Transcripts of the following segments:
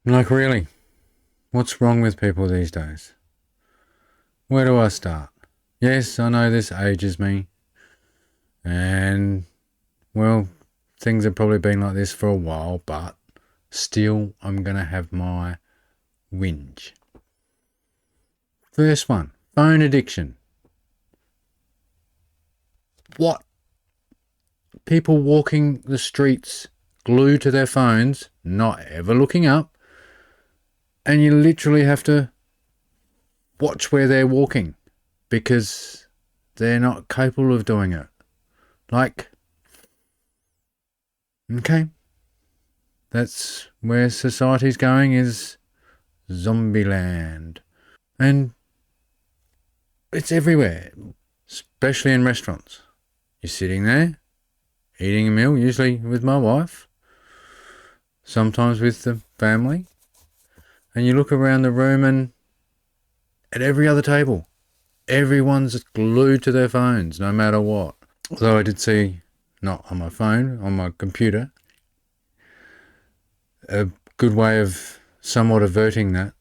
Like, really, what's wrong with people these days? Where do I start? Yes, I know this ages me, and, well, things have probably been like this for a while, but still, I'm going to have my whinge. First one, phone addiction. What? People walking the streets glued to their phones, not ever looking up, and you literally have to watch where they're walking because they're not capable of doing it. Like, okay, that's where society's going, is zombie land. And it's everywhere, especially in restaurants. You're sitting there, eating a meal, usually with my wife, sometimes with the family, and you look around the room and at every other table, everyone's glued to their phones, no matter what. Although I did see, not on my phone, on my computer, a good way of somewhat averting that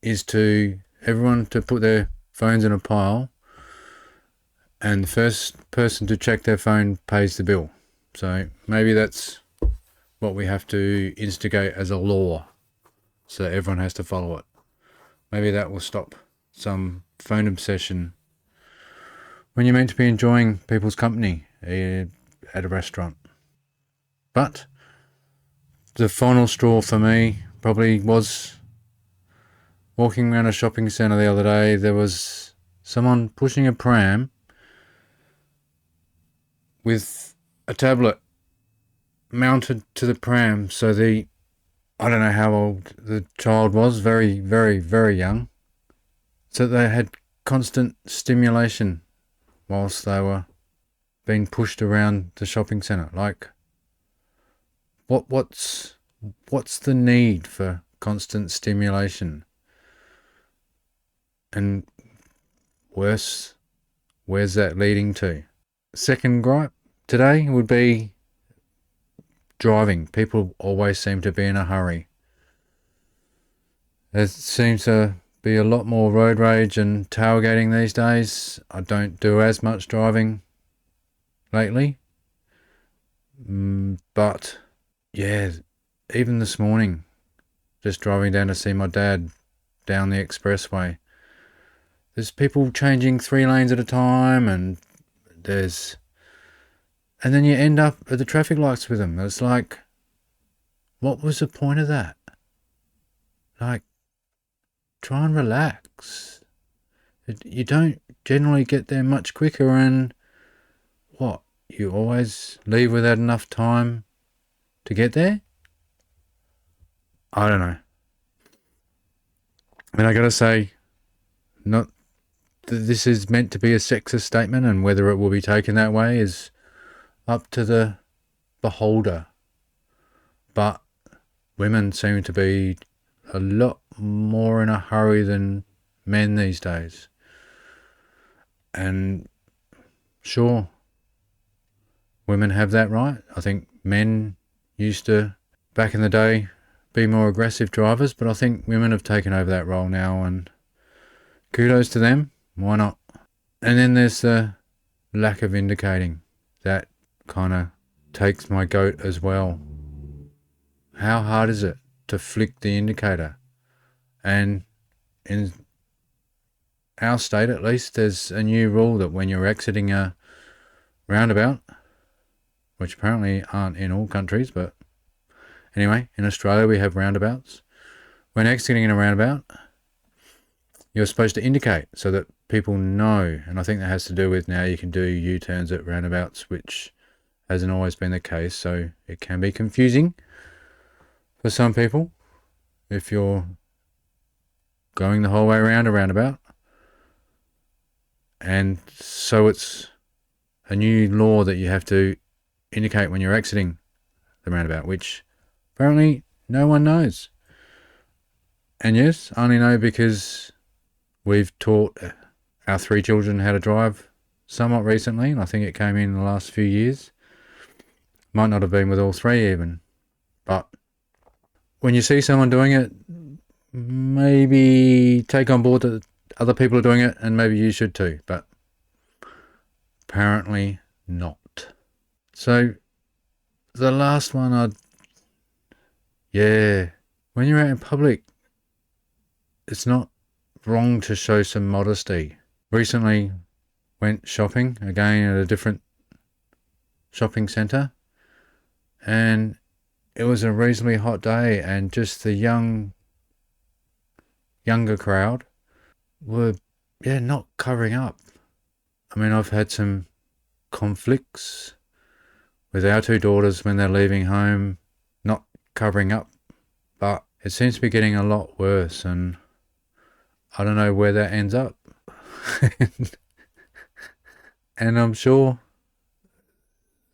is to everyone to put their phones in a pile, and the first person to check their phone pays the bill. So maybe that's what we have to instigate as a law, so everyone has to follow it. Maybe that will stop some phone obsession when you're meant to be enjoying people's company at a restaurant. But the final straw for me probably was walking around a shopping centre the other day. There was someone pushing a pram with a tablet mounted to the pram. So I don't know how old the child was, very, very, very young. So they had constant stimulation whilst they were being pushed around the shopping centre. Like, what's the need for constant stimulation? And worse, where's that leading to? Second gripe today would be driving. People always seem to be in a hurry. There seems to be a lot more road rage and tailgating these days. I don't do as much driving lately. But yeah, even this morning, just driving down to see my dad down the expressway, there's people changing 3 lanes at a time, and then you end up at the traffic lights with them. It's like, what was the point of that? Like, try and relax. You don't generally get there much quicker, and what? You always leave without enough time to get there? I don't know. And I gotta say, not this is meant to be a sexist statement, and whether it will be taken that way is up to the beholder. But women seem to be a lot more in a hurry than men these days. And sure, women have that right. I think men used to, back in the day, be more aggressive drivers, but I think women have taken over that role now, and kudos to them. Why not? And then there's the lack of indicating. That kind of takes my goat as well. How hard is it to flick the indicator? And in our state, at least, there's a new rule that when you're exiting a roundabout, which apparently aren't in all countries, but anyway, in Australia we have roundabouts. When exiting in a roundabout, you're supposed to indicate so that people know. And I think that has to do with now you can do U-turns at roundabouts, which hasn't always been the case. So it can be confusing for some people if you're going the whole way around a roundabout. And so it's a new law that you have to indicate when you're exiting the roundabout, which apparently no one knows. And yes, I only know because we've taught our 3 children how to drive somewhat recently, and I think it came in the last few years. Might not have been with all 3 even. But when you see someone doing it, maybe take on board that other people are doing it, and maybe you should too, but apparently not. So the last one, when you're out in public, it's not wrong to show some modesty. Recently went shopping again at a different shopping centre, and it was a reasonably hot day, and just the younger crowd were not covering up. I mean, I've had some conflicts with our two daughters when they're leaving home not covering up, but it seems to be getting a lot worse, and I don't know where that ends up. And I'm sure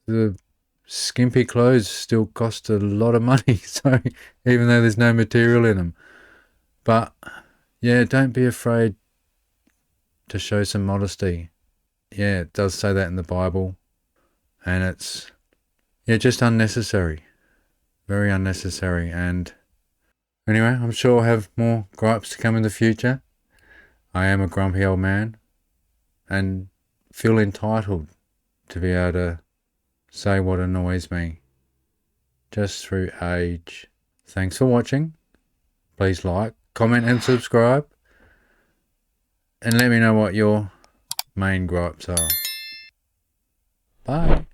the skimpy clothes still cost a lot of money, so even though there's no material in them. But yeah, don't be afraid to show some modesty. Yeah, it does say that in the Bible, and it's just unnecessary, very unnecessary. And anyway, I'm sure I'll have more gripes to come in the future. I am a grumpy old man and feel entitled to be able to say what annoys me just through age. Thanks for watching. Please like, comment and subscribe, and let me know what your main gripes are. Bye.